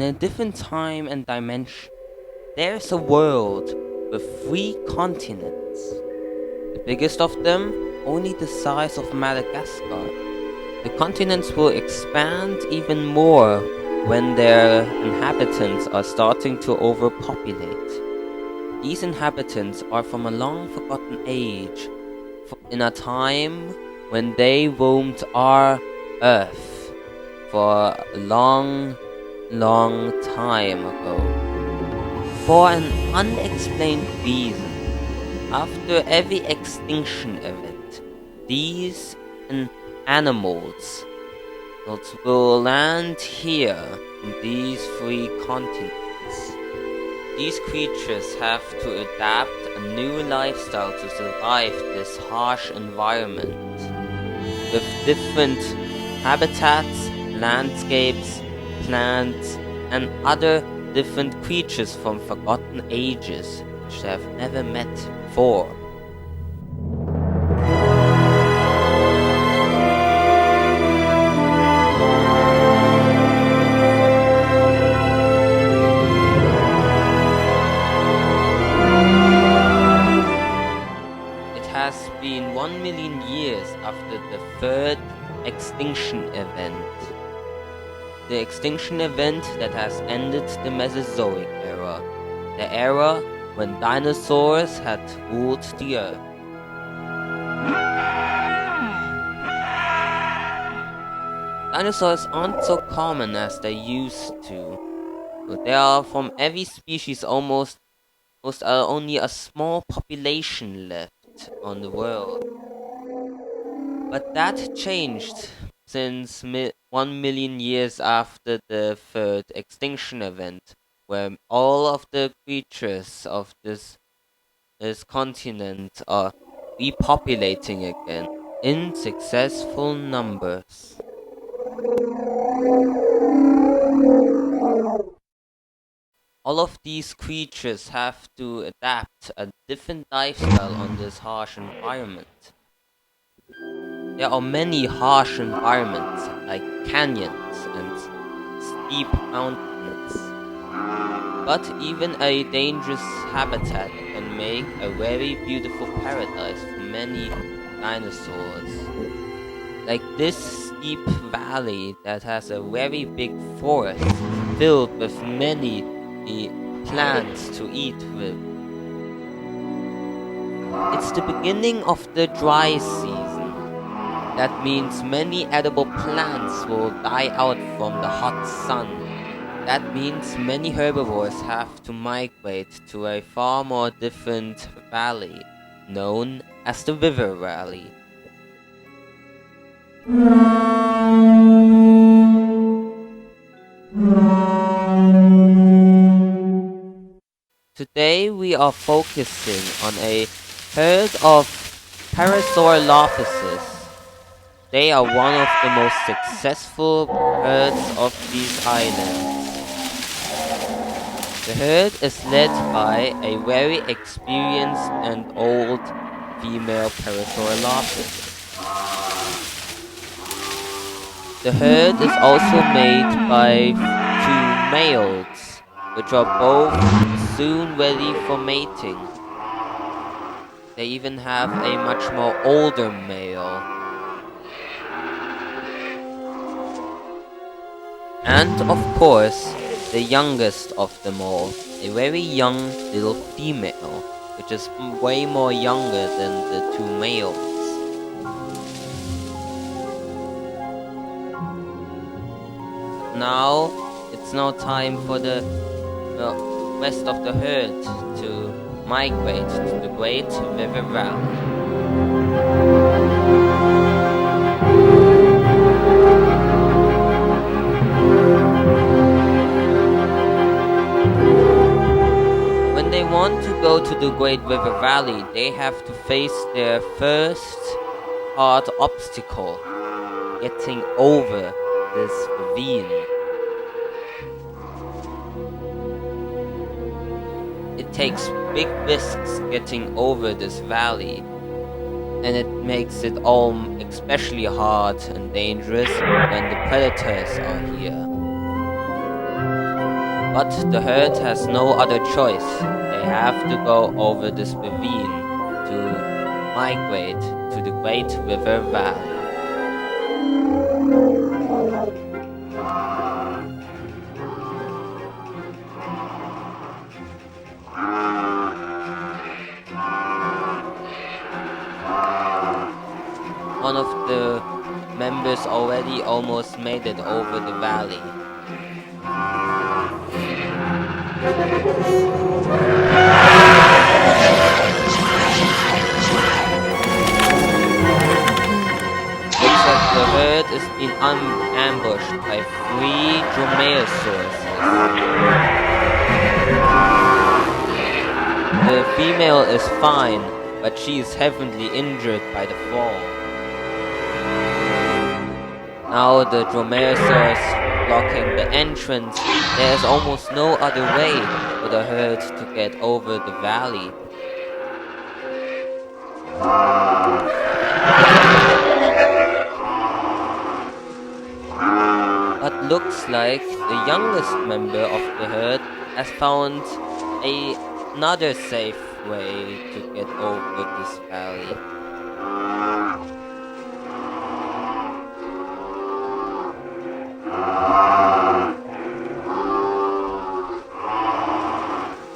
a different time and dimension, there's a world with 3 continents. The biggest of them, only the size of Madagascar. The continents will expand even more when their inhabitants are starting to overpopulate. These inhabitants are from a long forgotten age, in a time when they roamed our Earth for a long, long time ago. For an unexplained reason, after every extinction event, these animals will land here in these 3 continents. These creatures have to adapt a new lifestyle to survive this harsh environment, with different habitats, landscapes, plants, and other different creatures from forgotten ages which they have never met before. It has been 1 million years after the 3rd extinction event. The extinction event that has ended the Mesozoic era, the era when dinosaurs had ruled the earth. Dinosaurs aren't so common as they used to. There are from every species almost only a small population left on the world. But that changed since 1 million years after the 3rd extinction event, where all of the creatures of this continent are repopulating again in successful numbers. All of these creatures have to adapt a different lifestyle on this harsh environment. There are many harsh environments like canyons and steep mountains. But even a dangerous habitat can make a very beautiful paradise for many dinosaurs. Like this steep valley that has a very big forest filled with many plants to eat with. It's the beginning of the dry season. That means many edible plants will die out from the hot sun. That means many herbivores have to migrate to a far more different valley, known as the River Valley. Today we are focusing on a herd of Parasaurolophuses. They are one of the most successful herds of these islands. The herd is led by a very experienced and old female Parasaurolophus. The herd is also made by 2 males, which are both soon ready for mating. They even have a much more older male. And of course, the youngest of them all, a very young little female, which is way more younger than the 2 males. Now, it's now time for the rest of the herd to migrate to the Great River Valley. When they want to go to the Great River Valley, they have to face their first hard obstacle, getting over this ravine. It takes big risks getting over this valley, and it makes it all especially hard and dangerous when the predators are here. But the herd has no other choice. They have to go over this ravine to migrate to the Great River Valley. One of the members already almost made it over the valley. Looks like the herd is being ambushed by 3 dromaeosaurs. The female is fine, but she is heavily injured by the fall. Now the dromaeosaurs blocking the entrance. There is almost no other way for the herd to get over the valley. But looks like the youngest member of the herd has found another safe way to get over this valley.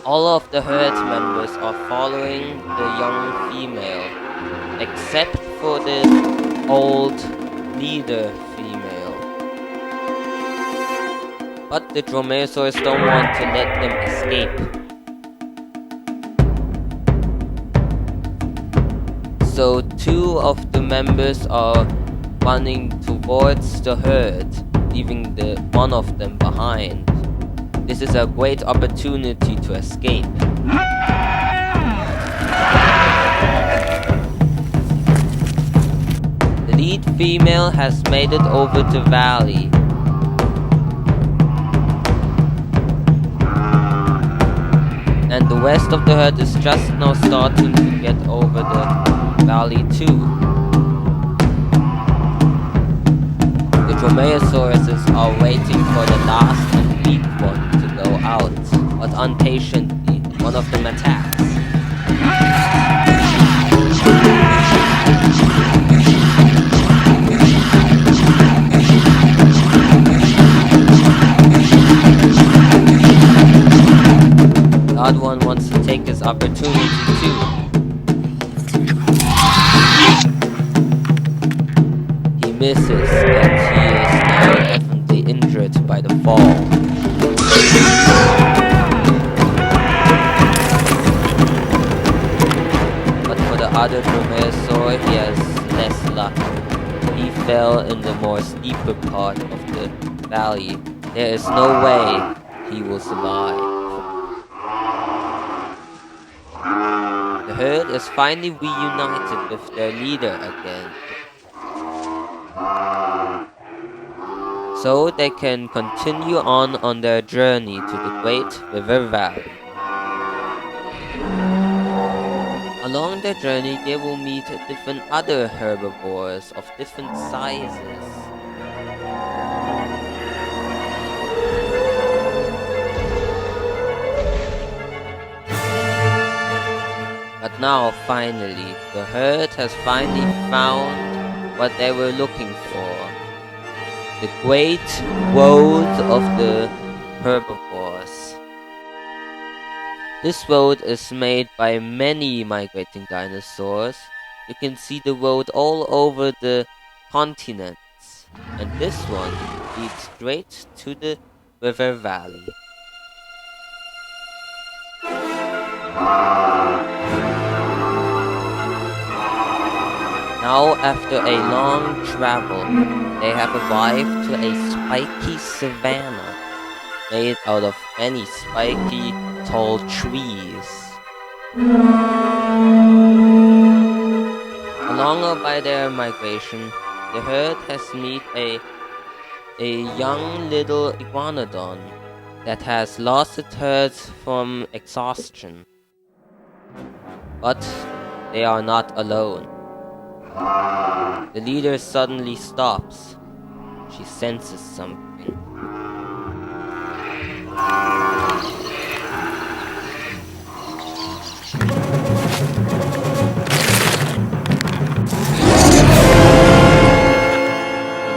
All of the herd members are following the young female, except for the old leader female. But the dromaeosaurs don't want to let them escape. So 2 of the members are running towards the herd, leaving one of them behind. This is a great opportunity to escape. The lead female has made it over the valley. And the rest of the herd is just now starting to get over the valley too. The dromaeosaurs are waiting for the last and weak one to go out, but impatiently, one of them attacks. The other one wants to take his opportunity too. He misses, and he is now definitely injured by the fall. But for the other dromaeosaur, he has less luck. He fell in the more steeper part of the valley. There is no way he will survive. The herd is finally reunited with their leader again, so they can continue on their journey to the Great River Valley. Along their journey, they will meet different other herbivores of different sizes. But now, finally, the herd has finally found what they were looking for. The Great Road of the Herbivores. This road is made by many migrating dinosaurs. You can see the road all over the continents. And this one leads straight to the river valley. Now, after a long travel, they have arrived to a spiky savanna made out of many spiky, tall trees. Along by their migration, the herd has met a young little iguanodon that has lost its herd from exhaustion. But they are not alone. The leader suddenly stops. She senses something.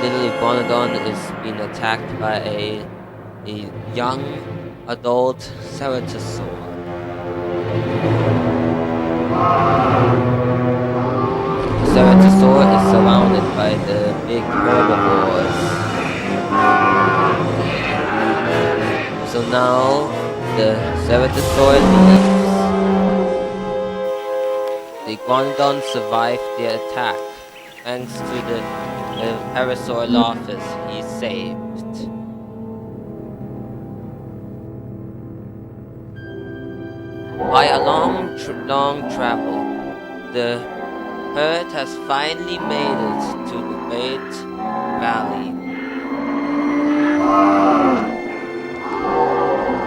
Little Iguanodon is being attacked by a young adult ceratosaur. The ceratosaur is surrounded by the big herbivores. So now the ceratosaur leaves. The Iguanodon survived the attack thanks to the Parasaurolophus he saved. By a long travel, the herd has finally made it to the Great Valley.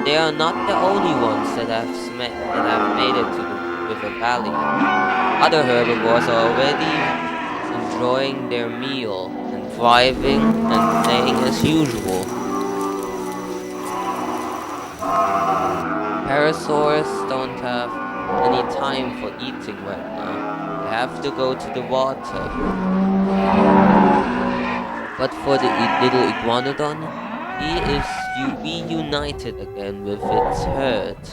They are not the only ones that have made it to the River Valley. Other herbivores are already enjoying their meal and thriving and playing as usual. Parasaurs don't have any time for eating right now. They have to go to the water. But for the little Iguanodon, he is reunited again with its herd.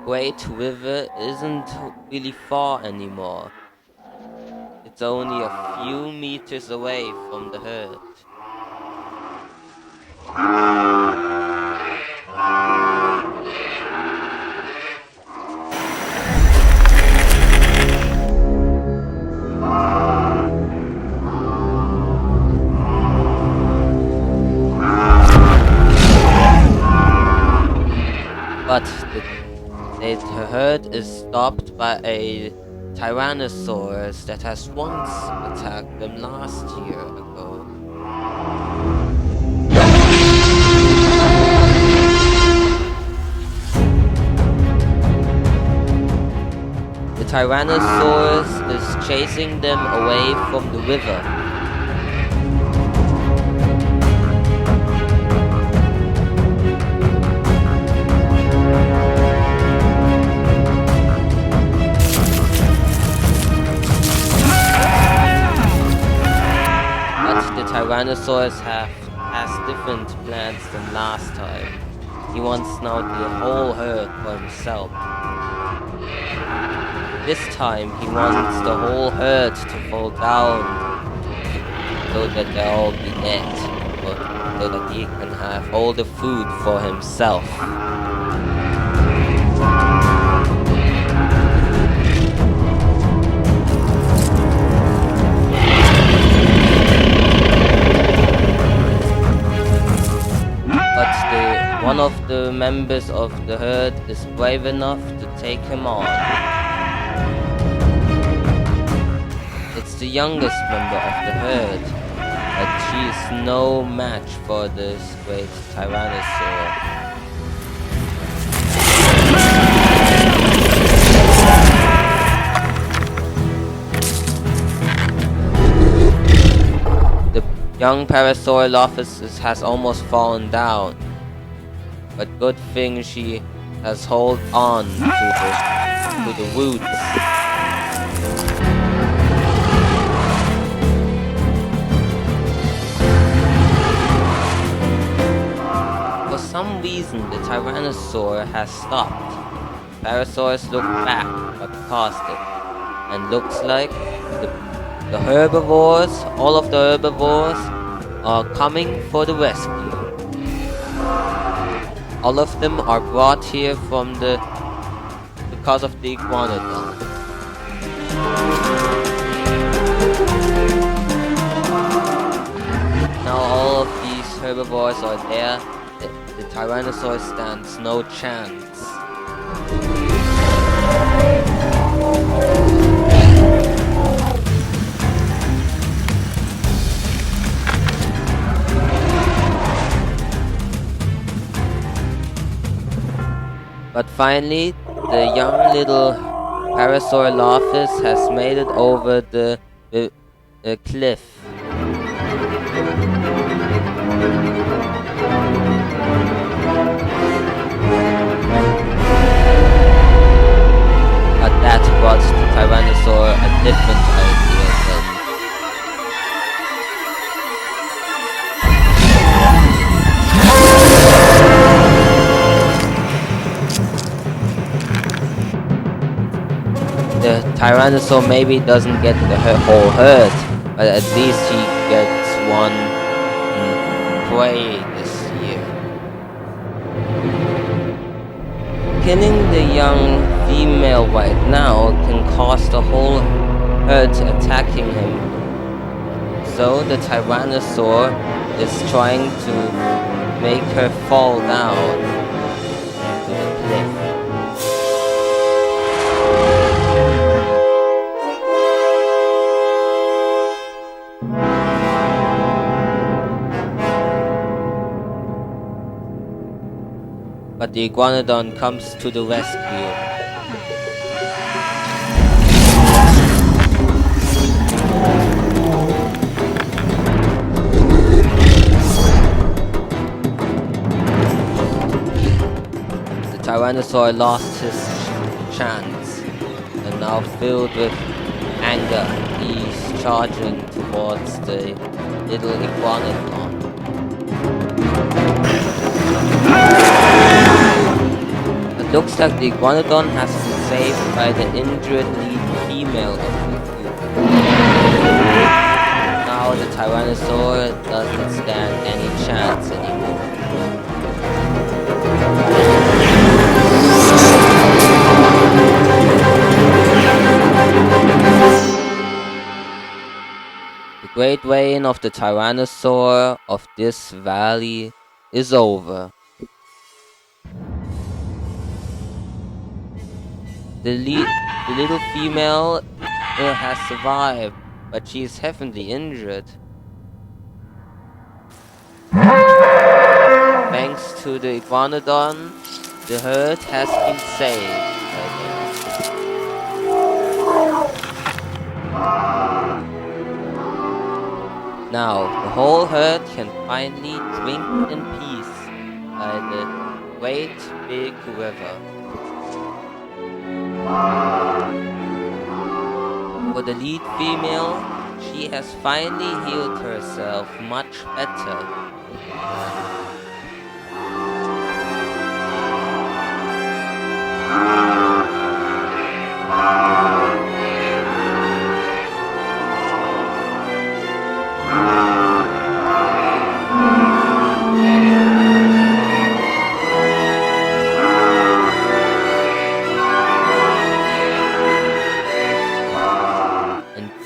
Great River isn't really far anymore. It's only a few meters away from the herd. But the herd is stopped by a Tyrannosaurus that has once attacked them last year ago. The Tyrannosaurus is chasing them away from the river. Tyrannosaurus has different plans than last time. He wants now the whole herd for himself. This time he wants the whole herd to fall down so that they'll all be dead, so that he can have all the food for himself. One of the members of the herd is brave enough to take him on. It's the youngest member of the herd, but she is no match for this great Tyrannosaur. The young Parasaurolophus has almost fallen down. But good thing she has held on to the roots. For some reason, the Tyrannosaur has stopped. Parasaurus look back across it, and looks like the herbivores, all of the herbivores, are coming for the rescue. All of them are brought here because of the Iguanodon. Now all of these herbivores are there. The Tyrannosaurus stands no chance. But finally, the young little Parasaurolophus has made it over the cliff. Tyrannosaur maybe doesn't get the whole herd, but at least he gets one prey this year. Killing the young female right now can cost the whole herd attacking him. So the Tyrannosaur is trying to make her fall down to the cliff. But the Iguanodon comes to the rescue. The Tyrannosaur lost his chance, and now filled with anger, he's charging towards the little Iguanodon. It looks like the Iguanodon has been saved by the injured lead female of the group. Now the Tyrannosaur doesn't stand any chance anymore. The great reign of the Tyrannosaur of this valley is over. The little female has survived, but she is heavily injured. Thanks to the Iguanodon, the herd has been saved. Now, the whole herd can finally drink in peace by the great big river. For the lead female, she has finally healed herself much better.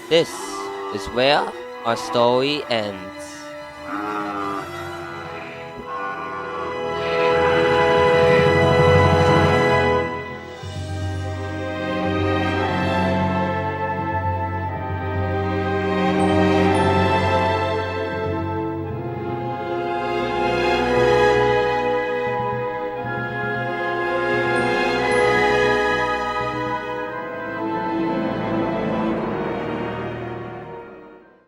This is where our story ends.